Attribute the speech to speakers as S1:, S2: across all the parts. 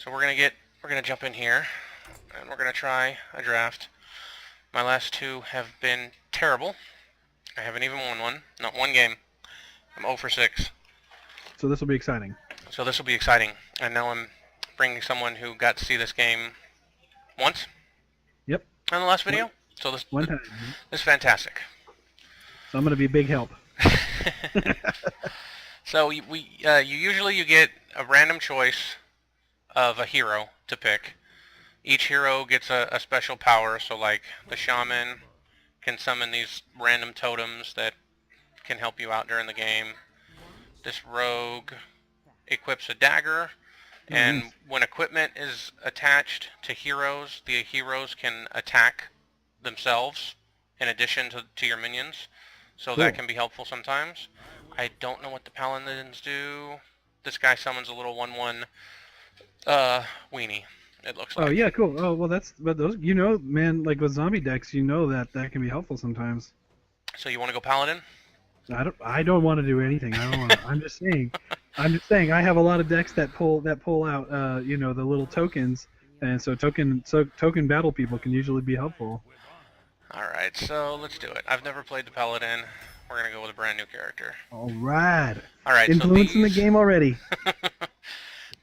S1: So we're gonna jump in here, and we're gonna try a draft. My last two have been terrible. I haven't even won one, not one game. I'm 0 for 6.
S2: So this will be exciting.
S1: So this will be exciting. And now I'm bringing someone who got to see this game once.
S2: Yep.
S1: On the last video. So
S2: One time.
S1: this is fantastic.
S2: So I'm going to be big help.
S1: So you usually get a random choice of a hero to pick. Each hero gets a special power. So like the shaman can summon these random totems that can help you out during the game. This rogue equips a dagger, and when equipment is attached to heroes, the heroes can attack themselves in addition to your minions, so that can be helpful sometimes. I don't know what the paladins do. This guy summons a little 1/1 weenie, it looks like.
S2: Oh yeah, cool. Oh well, but those, man, like with zombie decks, that can be helpful sometimes.
S1: So you want to go paladin?
S2: I don't want to do anything. I don't want to, I'm just saying I have a lot of decks that pull out the little tokens, and so token battle people can usually be helpful.
S1: Alright, so let's do it. I've never played the paladin. We're gonna go with a brand new character.
S2: Alright.
S1: Alright,
S2: Influencing the game already.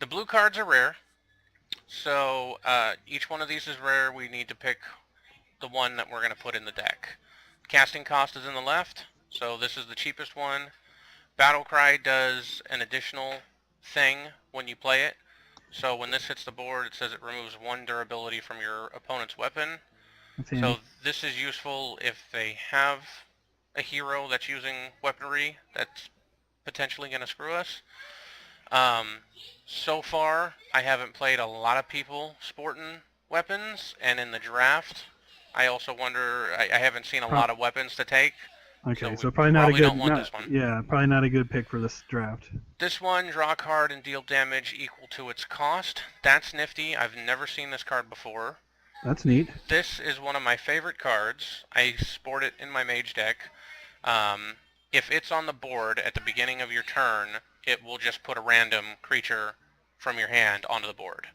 S1: The blue cards are rare. So each one of these is rare. We need to pick the one that we're gonna put in the deck. Casting cost is in the left. So this is the cheapest one. Battle Cry does an additional thing when you play it. So when this hits the board, it says it removes 1 durability from your opponent's weapon. So this is useful if they have a hero that's using weaponry that's potentially going to screw us. So far, I haven't played a lot of people sporting weapons, and in the draft, I also wonder, I haven't seen a lot of weapons to take.
S2: Okay, so probably not a good probably not a good pick for this draft.
S1: This one, draw a card and deal damage equal to its cost. That's nifty. I've never seen this card before.
S2: That's neat.
S1: This is one of my favorite cards. I sport it in my mage deck. If it's on the board at the beginning of your turn, it will just put a random creature from your hand onto the board.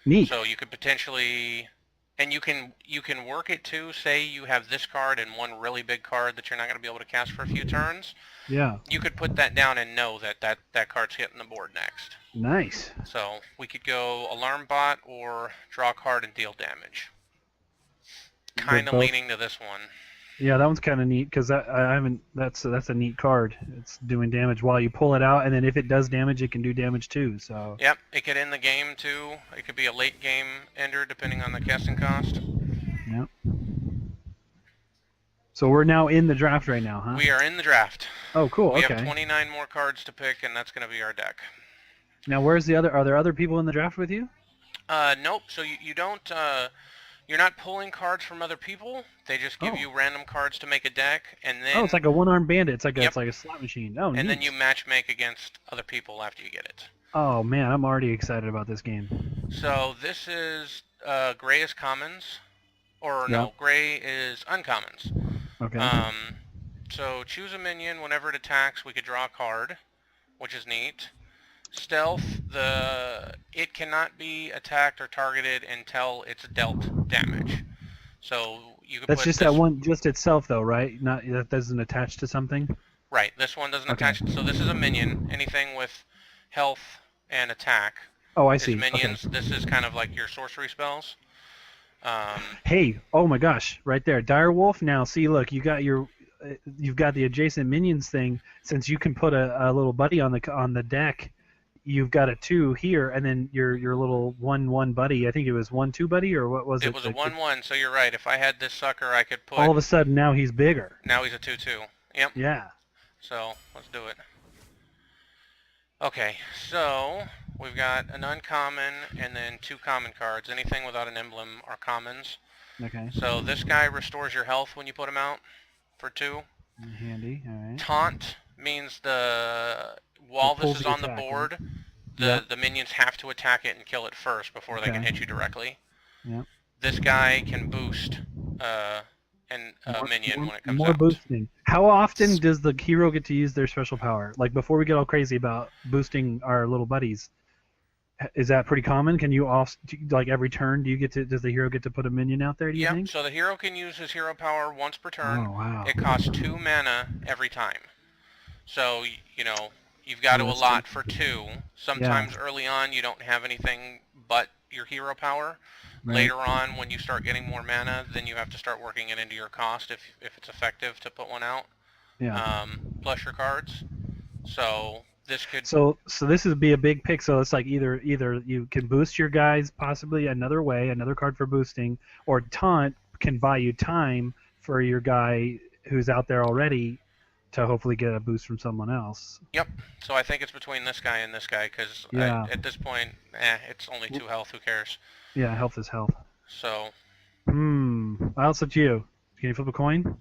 S2: Neat.
S1: So you could potentially... And you can work it too. Say you have this card and one really big card that you're not going to be able to cast for a few turns.
S2: Yeah.
S1: You could put that down and know that card's hitting the board next.
S2: Nice.
S1: So we could go Alarm Bot or draw a card and deal damage. Kind of leaning to this one.
S2: Yeah, that one's kind of neat because that's a neat card. It's doing damage while you pull it out, and then if it does damage, it can do damage too. So.
S1: Yep, it could end the game too. It could be a late game ender depending on the casting cost.
S2: Yep. So we're now in the draft right now, huh?
S1: We are in the draft.
S2: Oh, cool.
S1: We have 29 more cards to pick, and that's going to be our deck.
S2: Now, where's the other? Are there other people in the draft with you?
S1: Nope. So you don't. You're not pulling cards from other people. They just give you random cards to make a deck, and then...
S2: Oh, it's like a one-armed bandit. It's like a slot machine. Oh,
S1: and
S2: neat.
S1: then you match make against other people after you get it.
S2: Oh, man, I'm already excited about this game.
S1: So this is gray is commons, or no, gray is uncommons.
S2: Okay.
S1: So choose a minion. Whenever it attacks, we could draw a card, which is neat. Stealth, it cannot be attacked or targeted until it's dealt damage. So you could
S2: That's just that one, just itself though, right? Not that doesn't attach to something.
S1: Right. This one doesn't attach. So this is a minion. Anything with health and attack.
S2: Oh, I see.
S1: Minions.
S2: Okay.
S1: This is kind of like your sorcery spells.
S2: Hey, oh my gosh, right there, Direwolf. Now, see, look, you've got the adjacent minions thing. Since you can put a little buddy on the deck. You've got a 2 here, and then your little 1/1 buddy. I think it was 1/2 buddy, or what was it?
S1: It was a 1/1. So you're right. If I had this sucker, I could put.
S2: All of a sudden, now he's bigger.
S1: Now he's a 2/2. Yep.
S2: Yeah.
S1: So let's do it. Okay. So we've got an uncommon and then 2 common cards. Anything without an emblem are commons.
S2: Okay.
S1: So this guy restores your health when you put him out for 2.
S2: Handy. All right.
S1: Taunt means while this is on the board, the minions have to attack it and kill it first before they can hit you directly.
S2: Yep.
S1: This guy can boost a minion when it comes out.
S2: More boosting. How often does the hero get to use their special power? Like before we get all crazy about boosting our little buddies. Is that pretty common? Can you also like every turn? Does the hero get to put a minion out there? Do you
S1: Yep,
S2: think?
S1: so the hero can use his hero power once per turn.
S2: Oh wow.
S1: It costs 2 mana every time. So, you know, you've got
S2: Oh,
S1: to
S2: that's good.
S1: allot for 2.
S2: Yeah.
S1: Sometimes early on you don't have anything but your hero power.
S2: Right.
S1: Later on, when you start getting more mana, then you have to start working it into your cost if it's effective to put one out.
S2: Yeah.
S1: Plus your cards. So this could...
S2: So this would be a big pick. So it's like either you can boost your guys possibly another way, another card for boosting, or taunt can buy you time for your guy who's out there already to hopefully get a boost from someone else.
S1: Yep. So I think it's between this guy and this guy because
S2: Yeah.
S1: at this point, it's only 2 health. Who cares?
S2: Yeah, health is health.
S1: So...
S2: I'll set you. Can you flip a coin?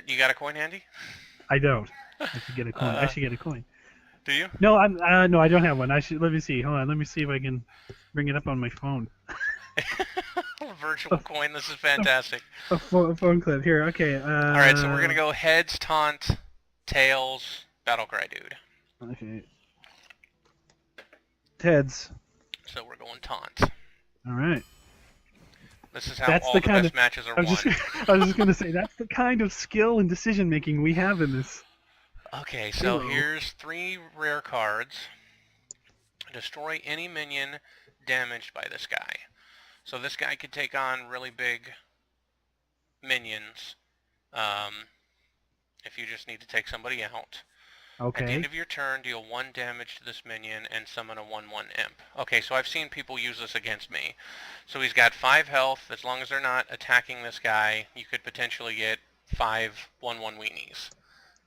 S1: you got a coin handy?
S2: I don't. I should get a coin. I should get a coin.
S1: Do you?
S2: No, no, I don't have one. Let me see. Hold on. Let me see if I can bring it up on my phone.
S1: Virtual coin. This is fantastic.
S2: A phone clip here. Okay.
S1: All right, so we're gonna go heads, taunt, tails, battle cry, dude.
S2: Okay. Heads.
S1: So we're going taunt.
S2: All right.
S1: This is how
S2: That's
S1: all
S2: the
S1: the
S2: kind
S1: best
S2: of
S1: matches are
S2: I was
S1: won.
S2: just I was just gonna say that's the kind of skill and decision making we have in this.
S1: Okay, so
S2: Hello.
S1: here's 3 rare cards. Destroy any minion damaged by this guy. So this guy could take on really big minions if you just need to take somebody out. At the
S2: Okay.
S1: end of your turn, deal 1 damage to this minion and summon a 1/1 imp. Okay, so I've seen people use this against me. So he's got 5 health. As long as they're not attacking this guy, you could potentially get 5 1/1 weenies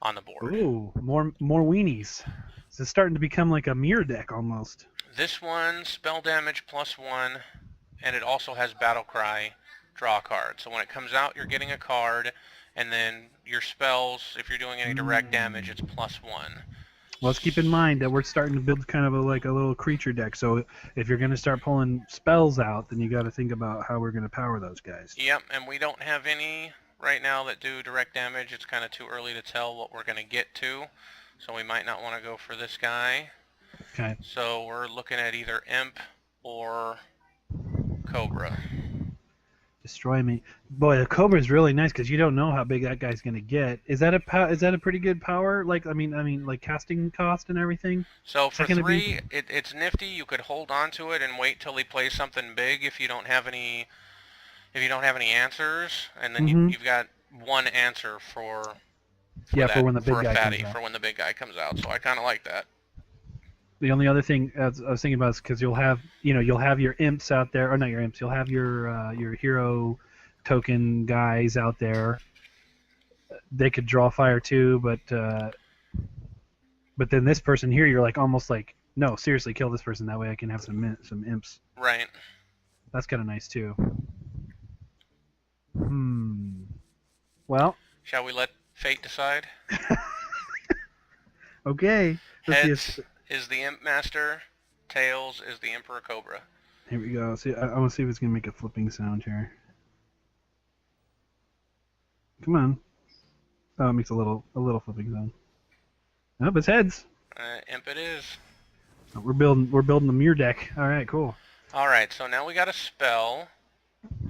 S1: on the board.
S2: Ooh, more weenies. This is starting to become like a mirror deck almost.
S1: This one, spell damage +1, and it also has battle cry, draw a card. So when it comes out, you're getting a card, and then your spells, if you're doing any direct damage, it's +1.
S2: Well, let's keep in mind that we're starting to build kind of like a little creature deck. So if you're going to start pulling spells out, then you got to think about how we're going to power those guys.
S1: Yep, and we don't have any right now that do direct damage. It's kind of too early to tell what we're going to get to, so we might not want to go for this guy.
S2: Okay.
S1: So we're looking at either Imp or Cobra.
S2: Destroy me, boy. The Cobra is really nice because you don't know how big that guy's going to get. Is that a pretty good power? Like I mean, like casting cost and everything.
S1: So for
S2: Is that gonna
S1: 3, it's nifty. You could hold on to it and wait till he plays something big if you don't have any answers, and then you've got one answer for
S2: for when the big
S1: for a
S2: guy
S1: fatty
S2: comes out.
S1: for when the big guy comes out. So I kind of like that.
S2: The only other thing I was thinking about is because you'll have your imps out there, or not your imps. You'll have your hero token guys out there. They could draw fire too, but then this person here, you're like almost like, no, seriously, kill this person. That way I can have some imps.
S1: Right.
S2: That's kind of nice too. Well.
S1: Shall we let fate decide?
S2: Okay.
S1: Heads is the Imp Master. Tails is the Emperor Cobra.
S2: Here we go. See, I want to see if it's gonna make a flipping sound here. Come on. Oh, it makes a little flipping sound. Oh, it's heads.
S1: Imp it is.
S2: Oh, we're building the mirror deck. All right, cool.
S1: All right, so now we got a spell,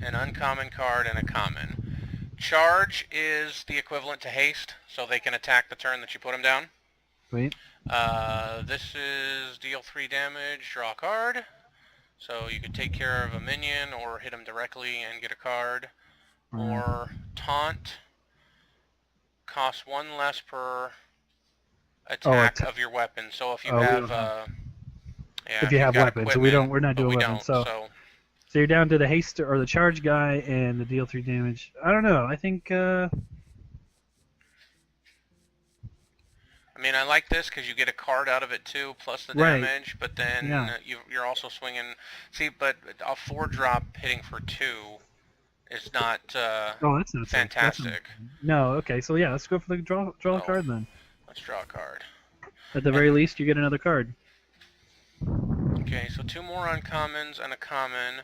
S1: an uncommon card, and a common. Charge is the equivalent to haste, so they can attack the turn that you put them down.
S2: Wait.
S1: This is deal 3 damage, draw a card. So you could take care of a minion or hit him directly and get a card. Or taunt, costs 1 less per attack of your weapon. So if you have
S2: if you have weapons, so we're not doing weapons. So you're down to the haste or the charge guy and the deal 3 damage. I don't know. I think.
S1: I mean, I like this because you get a card out of it too, plus the damage. But then you're also swinging. See, but a 4-drop hitting for 2 is not.
S2: That's not
S1: fantastic.
S2: No. Okay. So yeah, let's go for the draw a card then.
S1: Let's draw a card.
S2: At the very least, you get another card.
S1: Okay, so 2 more uncommons and a common.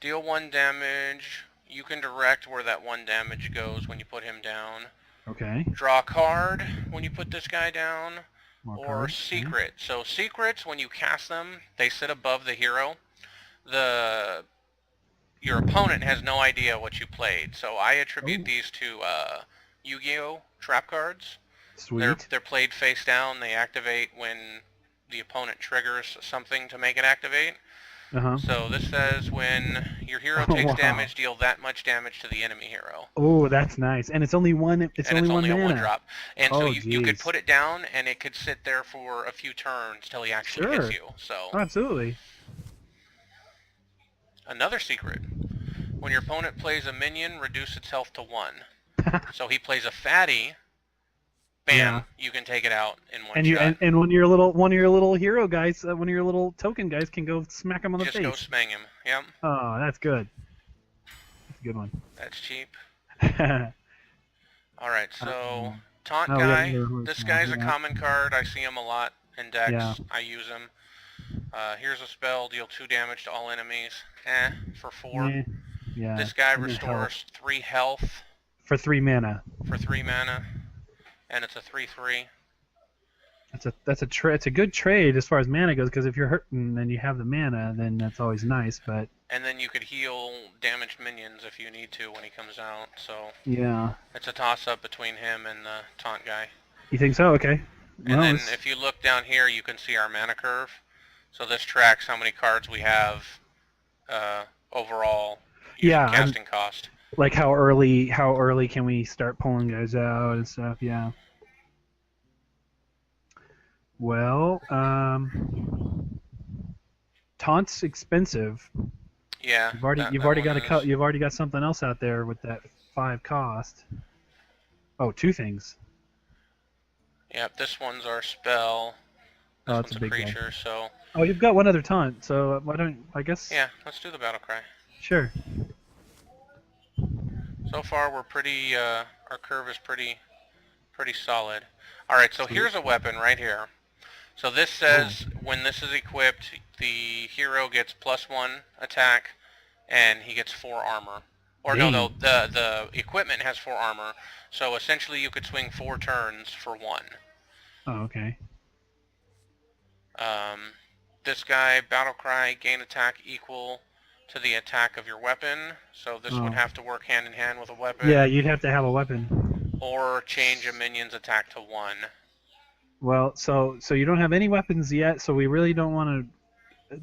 S1: Deal 1 damage. You can direct where that 1 damage goes when you put him down.
S2: Okay.
S1: Draw a card when you put this guy down.
S2: More
S1: or
S2: cards.
S1: secret. So secrets, when you cast them, they sit above the hero. Your opponent has no idea what you played. So I attribute these to Yu-Gi-Oh! Trap cards.
S2: Sweet.
S1: They're played face down. They activate when the opponent triggers something to make it activate. So this says when your hero takes damage, deal that much damage to the enemy hero.
S2: Oh, that's nice. And it's only one. It's
S1: and
S2: only
S1: it's
S2: one
S1: only a
S2: mana.
S1: one drop. And so you could
S2: geez.
S1: put it down, and it could sit there for a few turns till he actually hits you. So
S2: absolutely.
S1: Another secret: when your opponent plays a minion, reduce its health to 1. So he plays a fatty. Bam! You can take it out in one shot.
S2: And one of your little hero guys, one of your little token guys, can go smack him on the face.
S1: Just go smang him. Yep.
S2: Oh, that's good. That's a good one.
S1: That's cheap. All right, so taunt guy. This guy's a common card. I see him a lot in decks. I use him. Here's a spell: deal 2 damage to all enemies. For 4. This guy restores 3 health.
S2: For 3 mana.
S1: For 3 mana. And it's a 3/3.
S2: It's a good trade as far as mana goes, because if you're hurting and you have the mana, then that's always nice. But
S1: and then you could heal damaged minions if you need to when he comes out. So it's a toss-up between him and the taunt guy.
S2: You think so? Okay.
S1: And then if you look down here, you can see our mana curve. So this tracks how many cards we have overall casting cost.
S2: Like how early can we start pulling guys out and stuff? Yeah. Well, taunt's expensive.
S1: Yeah.
S2: You've already got something else out there with that 5 cost. Oh, 2 things.
S1: Yep, this one's our spell. This
S2: one's
S1: a big creature, so.
S2: Oh, you've got one other taunt, so why don't I guess?
S1: Yeah, let's do the battle cry.
S2: Sure.
S1: So far, we're pretty. Our curve is pretty solid. All right, so here's a weapon right here. So this says when this is equipped, the hero gets +1 attack, and he gets 4 armor. Or no, the equipment has 4 armor. So essentially, you could swing 4 turns for 1.
S2: Oh, okay.
S1: This guy, battle cry, gain attack equal to the attack of your weapon. So this would have to work hand in hand with a weapon.
S2: Yeah, you'd have to have a weapon.
S1: Or change a minion's attack to 1.
S2: Well, so you don't have any weapons yet, so we really don't want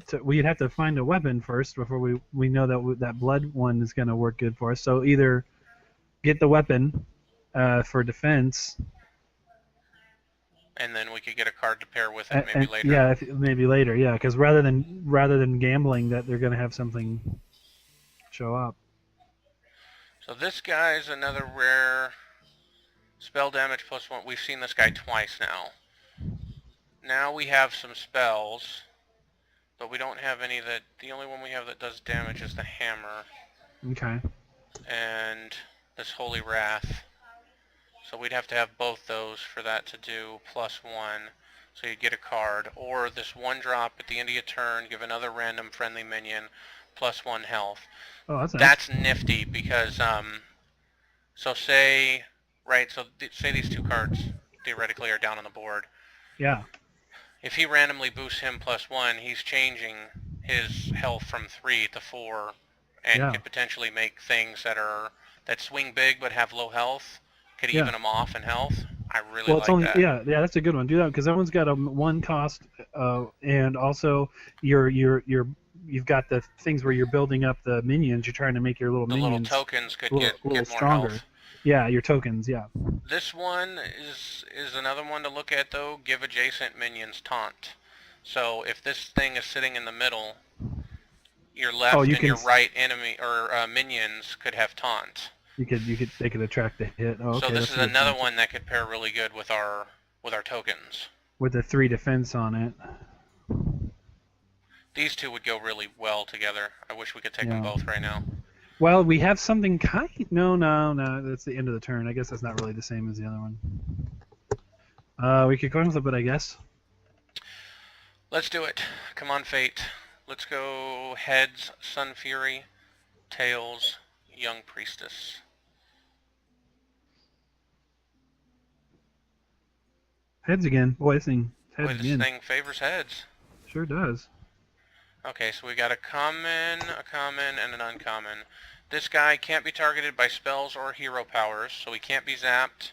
S2: to. We'd have to find a weapon first before we know that blood one is going to work good for us. So either get the weapon for defense.
S1: And then we could get a card to pair with it maybe later.
S2: Yeah, maybe later. Yeah, because rather than gambling that they're going to have something show up.
S1: So this guy's another rare spell damage +1. We've seen this guy twice now. Now we have some spells, but we don't have any that. The only one we have that does damage is the hammer.
S2: Okay.
S1: And this Holy Wrath. So we'd have to have both those for that to do +1. So you'd get a card. Or this 1 drop at the end of your turn, give another random friendly minion +1 health.
S2: Oh, that's nice.
S1: That's nifty because, so say these 2 cards theoretically are down on the board.
S2: Yeah.
S1: If he randomly boosts him +1, he's changing his health from 3 to 4, and could potentially make things that swing big but have low health. Could even them off in health. I really like that.
S2: Yeah, that's a good one. Do that because that one's got a 1 cost, and also you've got the things where you're building up the minions. You're trying to make your little minions.
S1: The little tokens could get more
S2: stronger.
S1: Health.
S2: Yeah, your tokens. Yeah.
S1: This one is another one to look at though. Give adjacent minions taunt. So if this thing is sitting in the middle, your left and your right enemy or minions could have taunt.
S2: They could attract the hit. Oh, okay,
S1: so this is another one that could pair really good with our tokens.
S2: With the 3 defense on it.
S1: These 2 would go really well together. I wish we could take them both right now.
S2: Well, we have something kind. No. That's the end of the turn. I guess that's not really the same as the other one. We could coin flip it, I guess.
S1: Let's do it. Come on, Fate. Let's go heads, Sun Fury, tails, Young Priestess.
S2: Heads again. Boy, this thing
S1: Boy,
S2: heads
S1: this
S2: again.
S1: thing favors heads.
S2: Sure does.
S1: Okay, so we got a common, and an uncommon. This guy can't be targeted by spells or hero powers, so he can't be zapped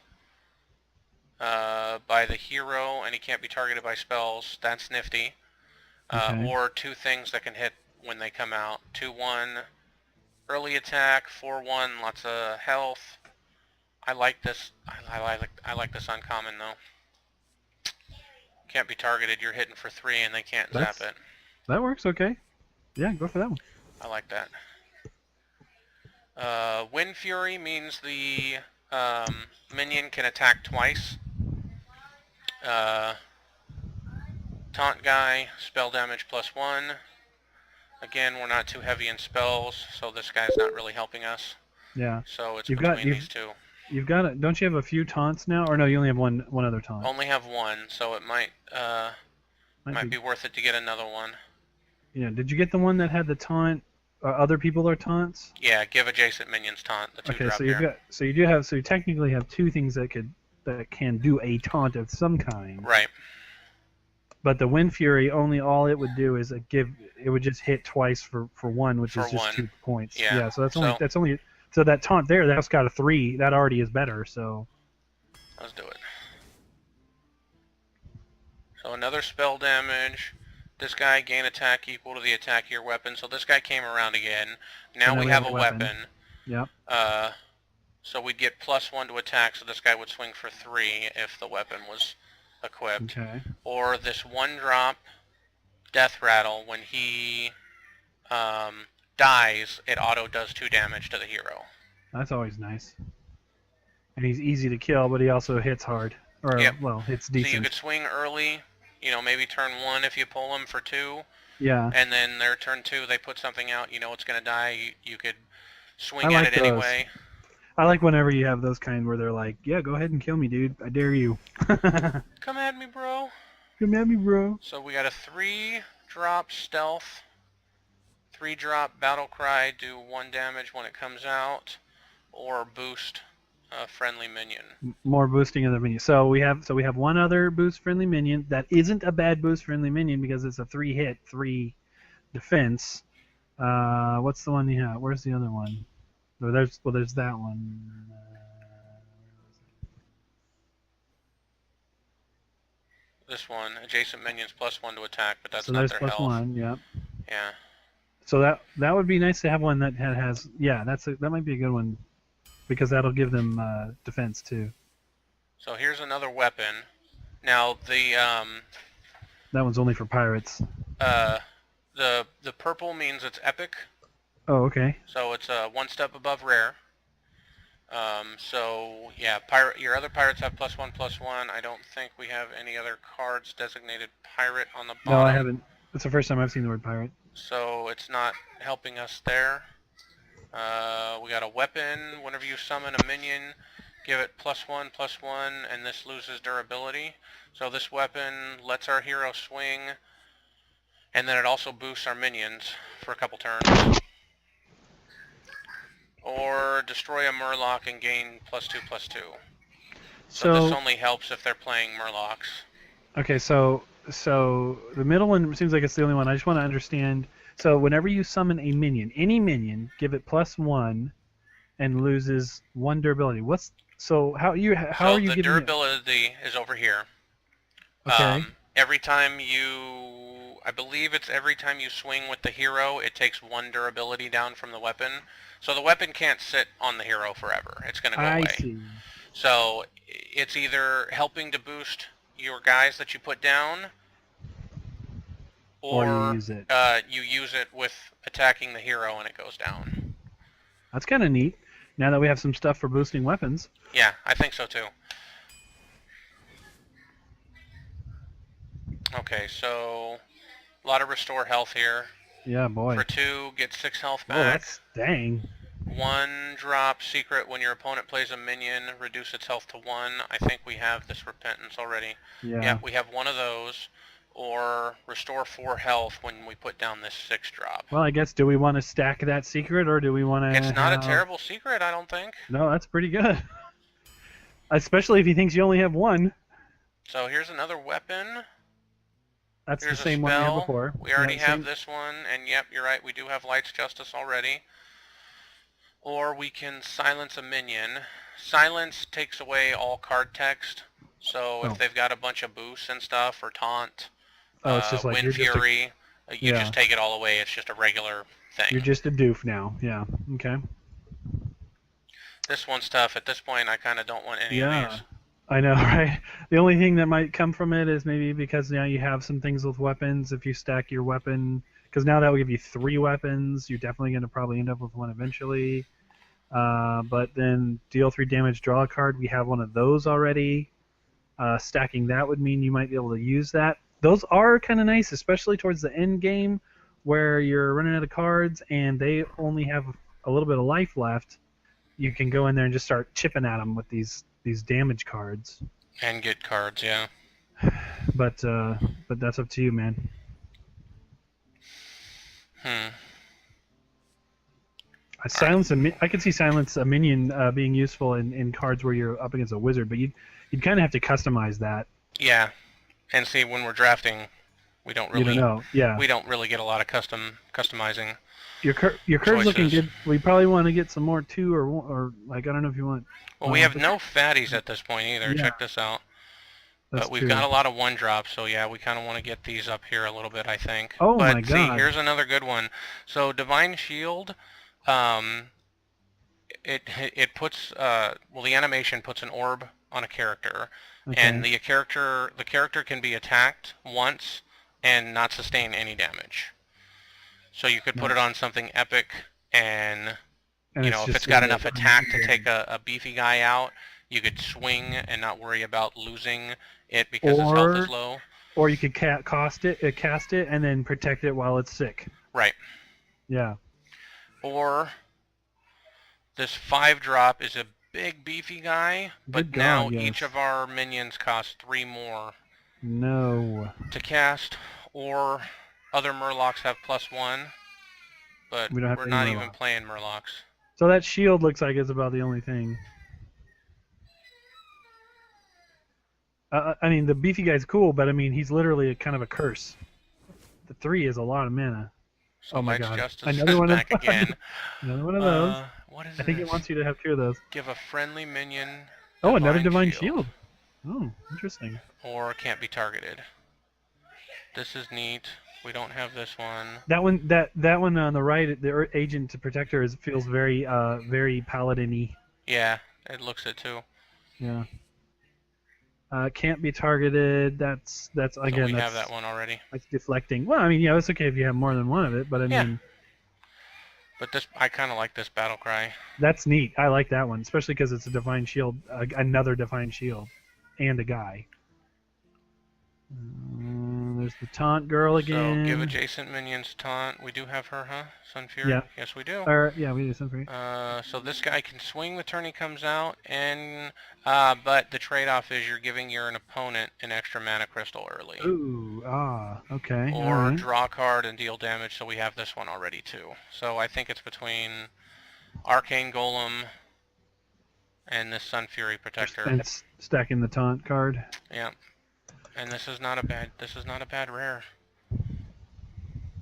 S1: by the hero, and he can't be targeted by spells. That's nifty.
S2: Okay.
S1: Or two things that can hit when they come out. 2-1 early attack, 4-1 lots of health. I like this. I like this uncommon though. Can't be targeted. You're hitting for 3, and they can't zap it.
S2: That works. Okay. Yeah, go for that one.
S1: I like that. Wind Fury means the minion can attack twice. Taunt guy, spell damage +1. Again, we're not too heavy in spells, so this guy's not really helping us.
S2: Yeah.
S1: So it's between these two.
S2: You've got it. Don't you have a few taunts now? Or no, you only have one other taunt.
S1: Only have one, so it might be worth it to get another one.
S2: Yeah. Did you get the one that had the taunt? Other people are taunts.
S1: Yeah. Give adjacent minions taunt. The 2
S2: okay.
S1: drop
S2: So
S1: here.
S2: you technically have 2 things that can do a taunt of some kind.
S1: Right.
S2: But the Wind Fury all it would do is it would just hit twice for 1, which is just 2 points.
S1: Yeah.
S2: So so that taunt there, that's got a 3. That already is better. So
S1: let's do it. So another spell damage. This guy gain attack equal to the attack of your weapon. So this guy came around again. Now we have a weapon.
S2: Yep.
S1: So we'd get +1 to attack. So this guy would swing for 3 if the weapon was equipped.
S2: Okay.
S1: Or this 1-drop death rattle. When he dies, it auto does 2 damage to the hero.
S2: That's always nice. And he's easy to kill, but he also hits hard. Or, well, hits decent.
S1: So you could swing early, maybe turn 1 if you pull them for 2.
S2: Yeah.
S1: And then their turn 2, they put something out, it's going to die. You could swing at it anyway.
S2: I like whenever you have those kind where they're like, yeah, go ahead and kill me, dude. I dare you.
S1: Come at me, bro.
S2: Come at me, bro.
S1: So we got a 3-drop stealth, 3-drop battle cry, do 1 damage when it comes out, or boost a friendly minion.
S2: More boosting of the minion. So we have one other boost friendly minion that isn't a bad boost friendly minion because it's a 3-hit, 3 defense. What's the one you have? Where's the other one? There's that one.
S1: This one, adjacent minions +1 to attack, but that's
S2: so
S1: not
S2: there's
S1: their
S2: plus
S1: health.
S2: 1, yeah.
S1: Yeah.
S2: So that would be nice to have one that has that might be a good one because that'll give them defense too.
S1: So here's another weapon. Now the
S2: that one's only for pirates.
S1: the purple means it's epic.
S2: Oh, okay.
S1: So it's 1 step above rare. So yeah, your other pirates have +1/+1. I don't think we have any other cards designated pirate on the bottom.
S2: No, I haven't. It's the first time I've seen the word pirate.
S1: So it's not helping us there. We got a weapon. Whenever you summon a minion, give it +1/+1, and this loses durability. So this weapon lets our hero swing, and then it also boosts our minions for a couple turns. Or destroy a Murloc and gain +2/+2. So this only helps if they're playing Murlocs.
S2: Okay, so the middle one seems like it's the only one. I just want to understand. So whenever you summon a minion, any minion, give it +1 and loses 1 durability. How are you
S1: the
S2: giving
S1: durability is over here.
S2: Okay.
S1: I believe it's every time you swing with the hero, it takes 1 durability down from the weapon. So the weapon can't sit on the hero forever. It's going to go away.
S2: I see.
S1: So it's either helping to boost your guys that you put down, or
S2: you use it.
S1: You use it with attacking the hero and it goes down.
S2: That's kind of neat. Now that we have some stuff for boosting weapons.
S1: Yeah, I think so too. Okay, so a lot of restore health here.
S2: Yeah, boy.
S1: For 2, get 6 health back.
S2: Oh, that's dang.
S1: 1-drop secret when your opponent plays a minion, reduce its health to 1. I think we have this repentance already. Yeah, we have one of those. Or restore 4 health when we put down this 6-drop.
S2: Well, I guess, do we want to stack that secret, or do we want to...
S1: It's not a terrible secret, I don't think.
S2: No, that's pretty good. Especially if he thinks you only have 1.
S1: So here's another weapon.
S2: That's
S1: Here's
S2: the
S1: a
S2: same one we had
S1: spell.
S2: before.
S1: We already
S2: Yeah,
S1: have
S2: same.
S1: this one, and yep, you're right, we do have Light's Justice already. Or we can silence a minion. Silence takes away all card text, so if
S2: Oh.
S1: they've got a bunch of boosts and stuff, or taunt,
S2: Oh, it's just like
S1: Wind
S2: you're just a
S1: Fury, you
S2: yeah.
S1: just take it all away. It's just a regular thing.
S2: You're just a doof now. Yeah. Okay.
S1: This one's tough. At this point, I kind of don't want any of
S2: Yeah.
S1: these.
S2: I know, right? The only thing that might come from it is maybe because now you have some things with weapons. If you stack your weapon, because now that will give you 3 weapons, you're definitely going to probably end up with one eventually. But then deal 3 damage, draw a card. We have one of those already. Stacking that would mean you might be able to use that. Those are kind of nice, especially towards the end game where you're running out of cards and they only have a little bit of life left. You can go in there and just start chipping at them with these damage cards.
S1: And get cards, yeah.
S2: But that's up to you, man. I could see silence a minion being useful in cards where you're up against a wizard, but you'd kind of have to customize that.
S1: Yeah, and see, when we're drafting, we don't really
S2: know. Yeah.
S1: we don't really get a lot of customizing.
S2: Your card's looking good. We probably want to get some more too, or like I don't know if you want.
S1: Well, we have no fatties at this point either.
S2: Yeah.
S1: Check this out.
S2: That's
S1: But we've
S2: true.
S1: got a lot of 1-drops, so yeah, we kind of want to get these up here a little bit, I think.
S2: Oh
S1: but
S2: my
S1: see,
S2: God.
S1: here's another good one. So Divine Shield, it puts well, the animation puts an orb on a character,
S2: Okay.
S1: and the character can be attacked once and not sustain any damage. So you could put it on something epic, and you know, if it's got enough attack to take a beefy guy out, you could swing and not worry about losing it because its health is low.
S2: Or you could cast it, and then protect it while it's sick.
S1: Right.
S2: Yeah.
S1: Or this 5-drop is a big beefy guy, but now each of our minions cost 3 more.
S2: No.
S1: To cast, or other Murlocs have +1, but we're not even playing Murlocs.
S2: So that shield looks like it's about the only thing. I mean, the beefy guy's cool, but I mean, he's literally kind of a curse. The 3 is a lot of mana.
S1: So
S2: oh my God!
S1: Another one back again.
S2: Another one of those.
S1: What is
S2: I think it wants you to have 2 of those.
S1: Give a friendly minion.
S2: Oh, another Divine Shield. Oh, interesting.
S1: Or can't be targeted. This is neat. We don't have this one.
S2: That one on the right, the Agent to Protector, feels very very paladin-y.
S1: Yeah, it looks it too.
S2: Yeah. Can't be targeted. That's again.
S1: So we have that one already.
S2: That's deflecting. Well, I mean, yeah, it's okay if you have more than one of it, but I mean.
S1: But I kind of like this battle cry.
S2: That's neat. I like that one, especially because it's a Divine Shield, another Divine Shield, and a guy. There's the taunt girl again.
S1: So give adjacent minions taunt. We do have her, huh? Sunfury?
S2: Yeah.
S1: Yes, we do.
S2: Yeah, we do Sunfury.
S1: So this guy can swing the turn he comes out, and but the trade-off is you're giving your opponent an extra mana crystal early.
S2: Ooh, okay.
S1: Or draw a card and deal damage, so we have this one already too. So I think it's between Arcane Golem and this Sunfury Protector.
S2: And stacking the taunt card.
S1: Yeah. And this is not a bad rare.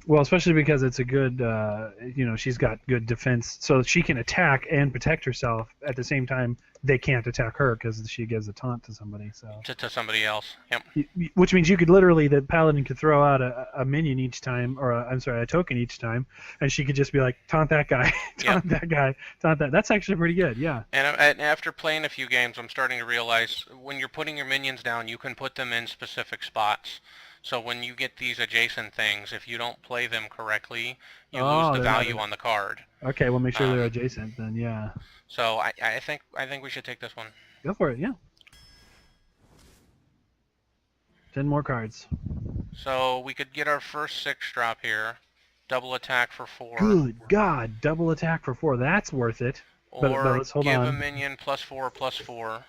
S2: Well, especially because it's a good, she's got good defense, so she can attack and protect herself at the same time. They can't attack her because she gives a taunt to somebody. So
S1: to somebody else. Yep.
S2: Which means you could literally, the paladin could throw out a minion each time, or a token each time, and she could just be like, taunt that guy, taunt that guy, taunt that. That's actually pretty good, yeah.
S1: And after playing a few games, I'm starting to realize when you're putting your minions down, you can put them in specific spots. So when you get these adjacent things, if you don't play them correctly, you lose the value on the card.
S2: Okay, well make sure they're adjacent then, yeah.
S1: So I think we should take this one.
S2: Go for it, yeah. 10 more cards.
S1: So we could get our first 6-drop here. Double attack for 4.
S2: Good God, double attack for 4. That's worth it.
S1: Or
S2: but let's hold
S1: give
S2: on.
S1: a minion +4/+4.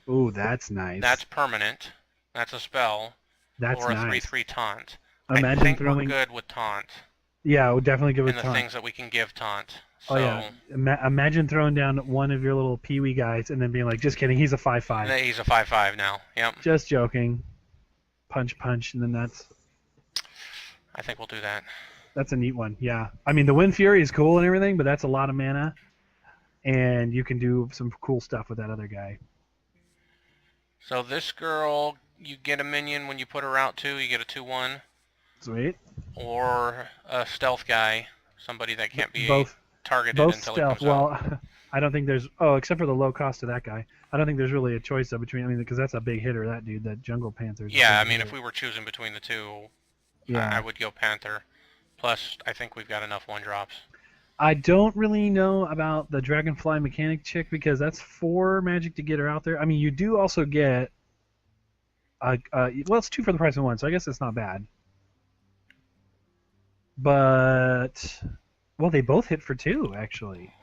S2: Ooh, that's nice.
S1: That's permanent. That's a spell.
S2: That's
S1: or a
S2: nice.
S1: 3/3 taunt.
S2: Imagine
S1: I think
S2: throwing...
S1: we're good with taunt.
S2: Yeah, we'll definitely give it
S1: taunt. And the things that we can give taunt.
S2: Oh yeah.
S1: So
S2: Imagine throwing down one of your little peewee guys and then being like, just kidding, he's a 5/5.
S1: he's a 5/5 now. Yep.
S2: Just joking. Punch, punch, and then
S1: I think we'll do that.
S2: that's a neat one. Yeah. I mean, the Wind Fury is cool and everything, but that's a lot of mana, and you can do some cool stuff with that other guy.
S1: So this girl, you get a minion when you put her out too. You get a 2/1.
S2: Sweet.
S1: Or a stealth guy, somebody that can't be targeted
S2: both
S1: until
S2: stealth.
S1: it comes out.
S2: Well, I don't think there's. Oh, except for the low cost of that guy. I don't think there's really a choice of between. I mean, because that's a big hitter. That dude, that Jungle Panther.
S1: Yeah, I mean, if we were choosing between the two,
S2: yeah,
S1: I would go Panther. Plus, I think we've got enough 1-drops.
S2: I don't really know about the Dragonfly Mechanic chick because that's 4 magic to get her out there. I mean, you do also get. Well, it's 2 for the price of 1, so I guess it's not bad. But, well, they both hit for 2 actually.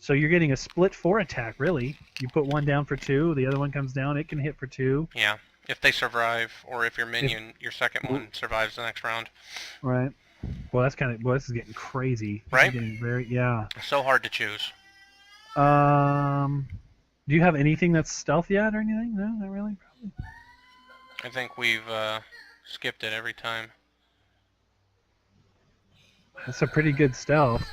S2: So you're getting a split 4 attack, really. You put one down for 2, the other one comes down, it can hit for 2.
S1: Yeah, if they survive, or if your minion, your second one, survives the next round.
S2: Right. Well, that's kind of. Well, this is getting crazy.
S1: Right?
S2: Getting very, yeah.
S1: So hard to choose.
S2: Do you have anything that's stealth yet or anything? No, not really. Probably.
S1: I think we've skipped it every time.
S2: That's a pretty good stealth.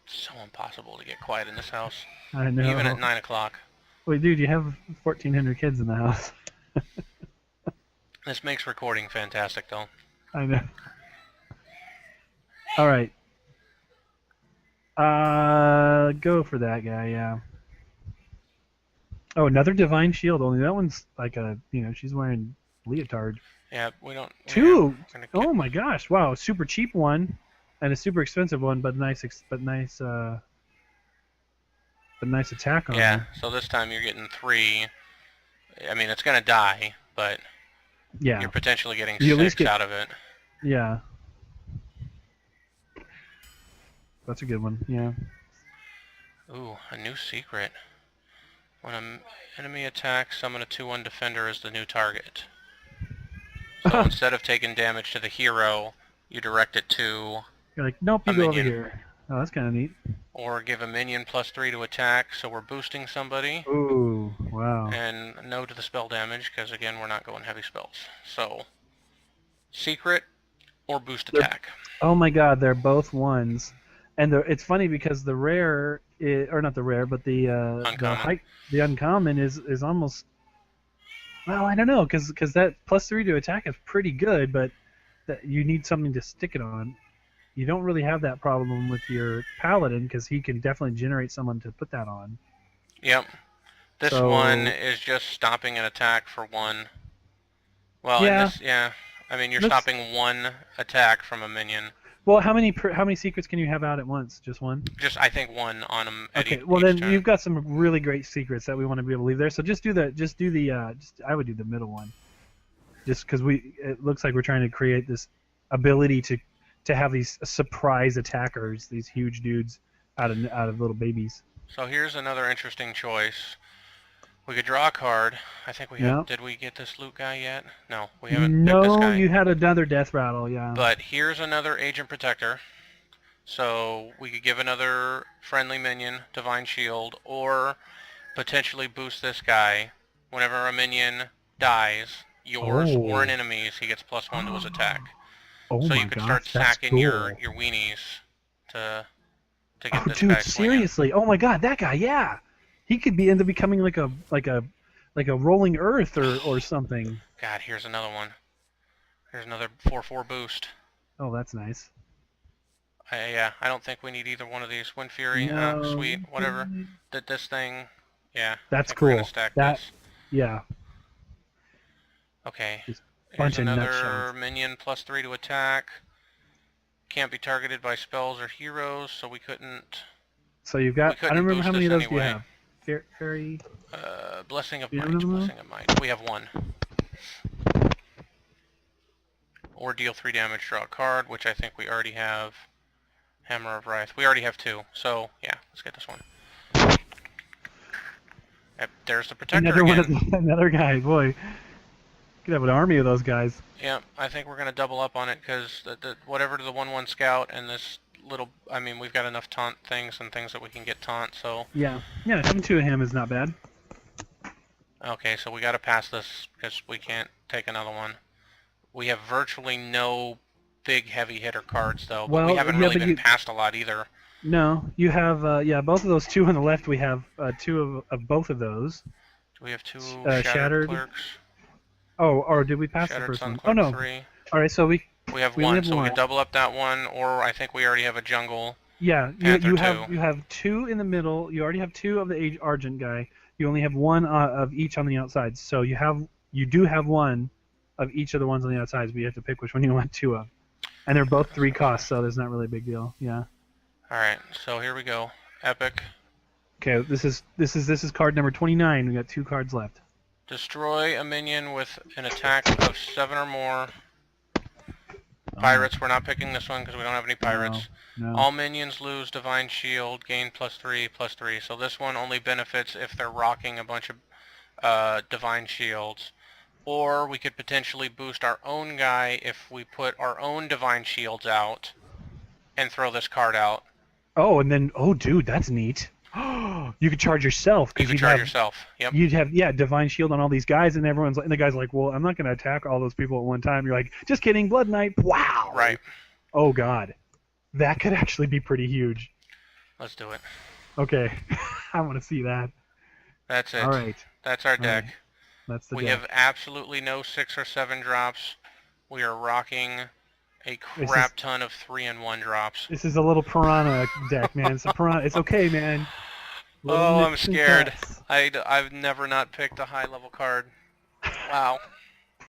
S1: So impossible to get quiet in this house.
S2: I know.
S1: Even at 9 o'clock.
S2: Wait, dude, you have 1,400 kids in the house.
S1: This makes recording fantastic, though.
S2: I know. All right. Go for that guy, yeah. Oh, another Divine Shield. Only that one's like a, she's wearing leotard.
S1: Yeah, we don't.
S2: 2. Oh my gosh! Wow, super cheap one, and a super expensive one, but nice attack on.
S1: Yeah.
S2: her.
S1: So this time you're getting 3. I mean, it's gonna die, but
S2: Yeah.
S1: you're potentially getting
S2: You at
S1: 6
S2: least get-
S1: out of it.
S2: Yeah. That's a good one. Yeah.
S1: Ooh, a new secret. When an enemy attacks, summon a 2/1 defender as the new target. So instead of taking damage to the hero, you direct it to,
S2: You're like, nope, you
S1: A
S2: go
S1: minion.
S2: over here. Oh, that's kind of neat.
S1: or give a minion +3 to attack, so we're boosting somebody.
S2: Ooh, wow.
S1: And no to the spell damage, because again, we're not going heavy spells. So, secret or boost attack.
S2: Oh my God, they're both 1s, and it's funny because the rare, or not the rare, but the
S1: Uncommon.
S2: the uncommon is almost. Well, I don't know, because that +3 to attack is pretty good, but you need something to stick it on. You don't really have that problem with your paladin because he can definitely generate someone to put that on.
S1: Yep. This
S2: So-
S1: one is just stopping an attack for 1. Well,
S2: Yeah.
S1: I mean, you're
S2: Let's-
S1: stopping 1 attack from a minion.
S2: Well, how many secrets can you have out at once? Just one?
S1: Just, I think, 1 on them at
S2: Okay.
S1: each
S2: Well, then
S1: turn.
S2: you've got some really great secrets that we want to be able to leave there. So just do the. I would do the middle one. Just because it looks like we're trying to create this ability to have these surprise attackers, these huge dudes out of little babies.
S1: So here's another interesting choice. We could draw a card. I think we
S2: Yeah.
S1: have. Did we get this loot guy yet? No, we haven't picked this
S2: No,
S1: guy.
S2: you had another death rattle, yeah.
S1: But here's another Agent Protector. So we could give another friendly minion Divine Shield, or potentially boost this guy. Whenever a minion dies, yours
S2: Oh.
S1: or an enemy's, he gets +1 to his attack.
S2: Oh
S1: So
S2: my
S1: you could
S2: gosh,
S1: start
S2: that's
S1: stacking
S2: cool.
S1: your weenies to get
S2: Oh,
S1: this
S2: dude,
S1: guy swinging.
S2: seriously? Oh my God, that guy, yeah. He could end up becoming like a rolling earth or something.
S1: God, here's another one. Here's another 4/4 boost.
S2: Oh, that's nice.
S1: Yeah, I don't think we need either one of these. Wind Fury,
S2: No.
S1: sweet, whatever. This thing, yeah.
S2: That's
S1: I think we're gonna
S2: cool.
S1: stack
S2: That-
S1: this.
S2: Yeah.
S1: Okay.
S2: Just
S1: Here's
S2: bunch of nut
S1: another
S2: shots.
S1: minion +3 to attack. Can't be targeted by spells or heroes, so we couldn't.
S2: So you've
S1: We
S2: got. I
S1: couldn't
S2: don't remember how
S1: boost
S2: many of
S1: this
S2: those do you
S1: anyway.
S2: have. Fairy.
S1: Blessing of
S2: You
S1: Might.
S2: don't know?
S1: Blessing of Might. We have 1. Or deal 3 damage, draw a card, which I think we already have. Hammer of Wrath. We already have 2, so yeah, let's get this one. Yep, there's the Protector
S2: Another one.
S1: again.
S2: Another guy. Boy, could have an army of those guys.
S1: Yeah, I think we're gonna double up on it because whatever to the 1/1 scout and this little. I mean, we've got enough taunt things and things that we can get taunt. So.
S2: Yeah, having 2 of him is not bad.
S1: Okay, so we got to pass this because we can't take another one. We have virtually no big heavy hitter cards though, but we haven't really been passed a lot either.
S2: No, you have both of those 2 on the left. We have 2 of both of those.
S1: Do we have 2
S2: shattered
S1: clerks?
S2: Oh, or did we pass
S1: Shattered
S2: the first
S1: Sun
S2: one?
S1: Clerk
S2: Oh no.
S1: 3.
S2: All right, so we
S1: have one, so we can double up that one, or I think we already have a jungle.
S2: Yeah, you have 2 in the middle. You already have 2 of the Argent guy. You only have 1 of each on the outsides. So you do have 1 of each of the ones on the outsides, but you have to pick which one you want 2 of. And they're both 3 costs, so there's not really a big deal. Yeah.
S1: All right, so here we go. Epic.
S2: Okay, this is card number 29. We got 2 cards left.
S1: Destroy a minion with an attack of 7 or more. Pirates, we're not picking this one because we don't have any pirates.
S2: No.
S1: All minions lose Divine Shield, gain +3/+3. So this one only benefits if they're rocking a bunch of Divine Shields. Or we could potentially boost our own guy if we put our own Divine Shields out and throw this card out.
S2: Oh, and then, oh dude, that's neat. You could charge yourself.
S1: You could charge yourself, yep.
S2: You'd have, Divine Shield on all these guys, and the guy's like, well, I'm not going to attack all those people at one time. You're like, just kidding, Blood Knight, wow!
S1: Right.
S2: Oh god. That could actually be pretty huge.
S1: Let's do it.
S2: Okay. I want to see that.
S1: That's it.
S2: Alright.
S1: That's our deck.
S2: Right. That's the
S1: We
S2: deck.
S1: have absolutely no 6 or 7 drops. We are rocking a crap ton of 3 and 1 drops.
S2: This is a little piranha deck, man. It's a piranha. It's okay, man.
S1: Oh, I'm scared. I've never not picked a high level card. Wow.